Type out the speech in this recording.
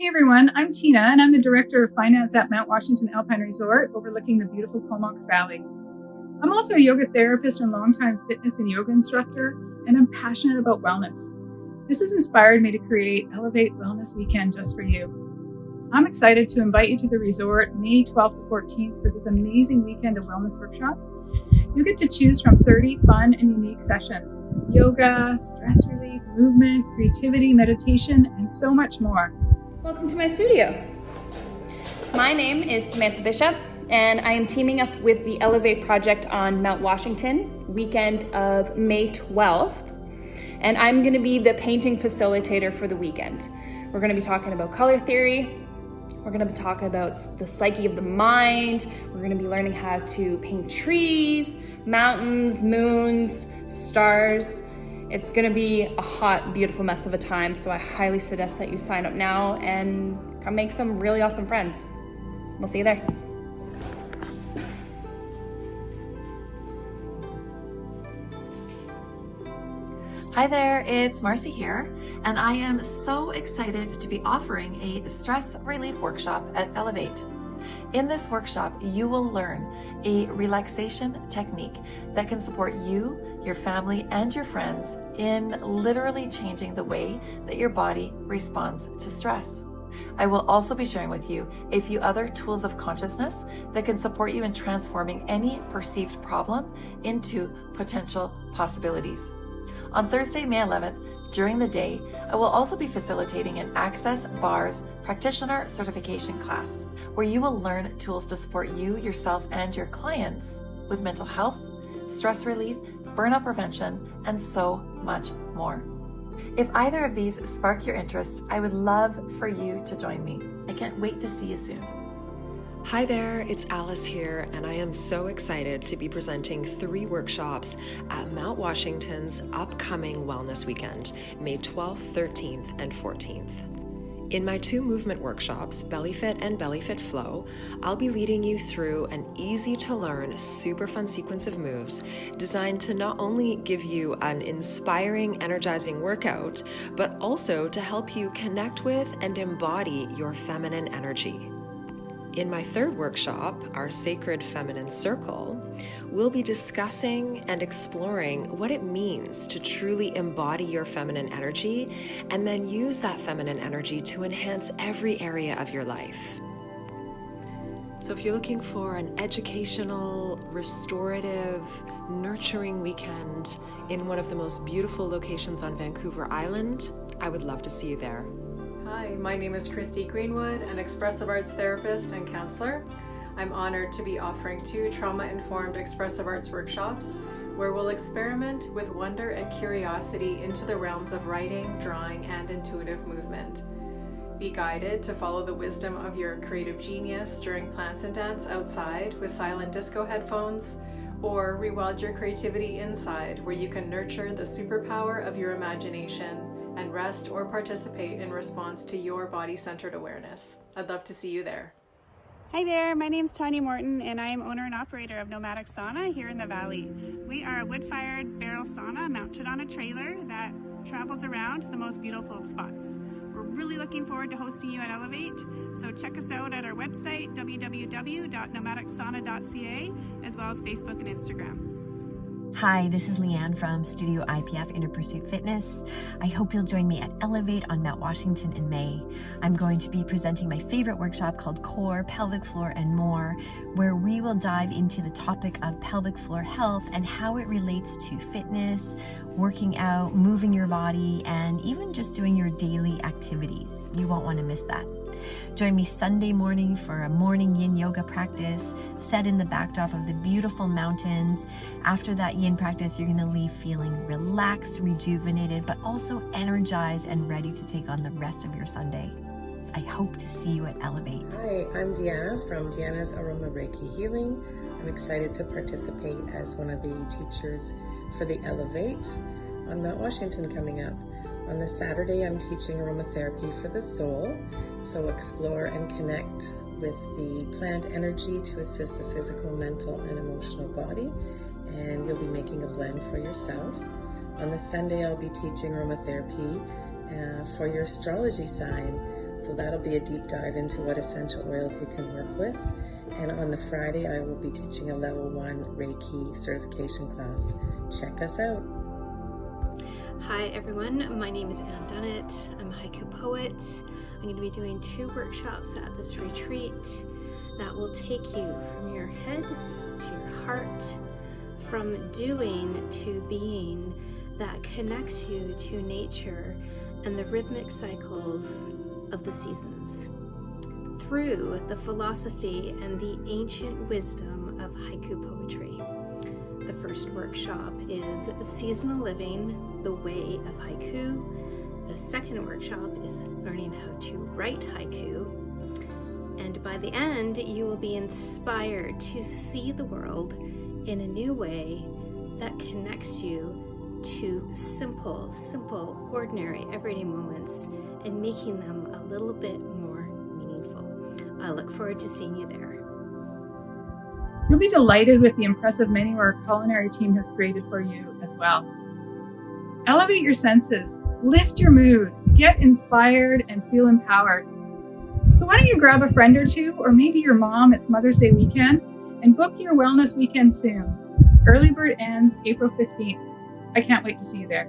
Hey everyone, I'm Tina and I'm the Director of Finance at Mount Washington Alpine Resort overlooking the beautiful Comox Valley. I'm also a yoga therapist and longtime fitness and yoga instructor, and I'm passionate about wellness. This has inspired me to create Elevate Wellness Weekend just for you. I'm excited to invite you to the resort May 12th to 14th for this amazing weekend of wellness workshops. You get to choose from 30 fun and unique sessions: yoga, stress relief, movement, creativity, meditation, and so much more. Welcome to my studio. My name is Samantha Bishop, and I am teaming up with the Elevate Project on Mount Washington, weekend of May 12th. And I'm gonna be the painting facilitator for the weekend. We're gonna be talking about color theory. We're gonna be talking about the psyche of the mind. We're gonna be learning how to paint trees, mountains, moons, stars. It's gonna be a hot, beautiful mess of a time, so I highly suggest that you sign up now and come make some really awesome friends. We'll see you there. Hi there, it's Marci here, and I am so excited to be offering a stress relief workshop at Elevate. In this workshop, you will learn a relaxation technique that can support you, your family, and your friends in literally changing the way that your body responds to stress. I will also be sharing with you a few other tools of consciousness that can support you in transforming any perceived problem into potential possibilities. On Thursday, May 11th, during the day, I will also be facilitating an Access Bars Practitioner Certification class, where you will learn tools to support you, yourself, and your clients with mental health, stress relief, burnout prevention, and so much more. If either of these spark your interest, I would love for you to join me. I can't wait to see you soon. Hi there, it's Alice here, and I am so excited to be presenting 3 workshops at Mount Washington's upcoming Wellness Weekend, May 12th, 13th, and 14th. In my 2 movement workshops, Bellyfit and Bellyfit Flow, I'll be leading you through an easy-to-learn, super fun sequence of moves designed to not only give you an inspiring, energizing workout, but also to help you connect with and embody your feminine energy. In my 3rd workshop, our Sacred Feminine Circle, we'll be discussing and exploring what it means to truly embody your feminine energy and then use that feminine energy to enhance every area of your life. So if you're looking for an educational, restorative, nurturing weekend in one of the most beautiful locations on Vancouver Island, I would love to see you there. Hi, my name is Christie Greenwood, an expressive arts therapist and counselor. I'm honored to be offering 2 trauma-informed expressive arts workshops where we'll experiment with wonder and curiosity into the realms of writing, drawing, and intuitive movement. Be guided to follow the wisdom of your creative genius during plants and dance outside with silent disco headphones, or rewild your creativity inside where you can nurture the superpower of your imagination and rest or participate in response to your body-centered awareness. I'd love to see you there. Hi there, my name's Tanja Mortyn, and I am owner and operator of Nomadic Sauna here in the Valley. We are a wood-fired barrel sauna mounted on a trailer that travels around to the most beautiful of spots. We're really looking forward to hosting you at Elevate, so check us out at our website, www.nomadicsauna.ca, as well as Facebook and Instagram. Hi, this is Leanne from Studio IPF Inner Pursuit Fitness. I hope you'll join me at Elevate on Mount Washington in May. I'm going to be presenting my favorite workshop called Core, Pelvic Floor, and More, where we will dive into the topic of pelvic floor health and how it relates to fitness, working out, moving your body, and even just doing your daily activities. You won't want to miss that. Join me Sunday morning for a morning yin yoga practice set in the backdrop of the beautiful mountains. After that yin practice, you're going to leave feeling relaxed, rejuvenated, but also energized and ready to take on the rest of your Sunday. I hope to see you at Elevate. Hi, I'm Deanna from Deanna's Aromatherapy Healing. I'm excited to participate as one of the teachers for the Elevate on Mount Washington coming up. On this Saturday, I'm teaching aromatherapy for the soul, so explore and connect with the plant energy to assist the physical, mental, and emotional body, and you'll be making a blend for yourself. On this Sunday, I'll be teaching aromatherapy for your astrology sign. So that'll be a deep dive into what essential oils you can work with. And on the Friday, I will be teaching a level 1 Reiki certification class. Check us out. Hi everyone, my name is Dunnett. I'm a haiku poet. I'm going to be doing 2 workshops at this retreat that will take you from your head to your heart, from doing to being, that connects you to nature and the rhythmic cycles of the seasons, through the philosophy and the ancient wisdom of haiku poetry. The first workshop is Seasonal Living, the Way of Haiku. The second workshop is Learning How to Write Haiku. And by the end, you will be inspired to see the world in a new way that connects you to simple, ordinary, everyday moments and making them a little bit more meaningful. I look forward to seeing you there. You'll be delighted with the impressive menu our culinary team has created for you as well. Elevate your senses, lift your mood, get inspired, and feel empowered. So why don't you grab a friend or two, or maybe your mom, it's Mother's Day weekend, and book your wellness weekend soon. Early bird ends April 15th. I can't wait to see you there.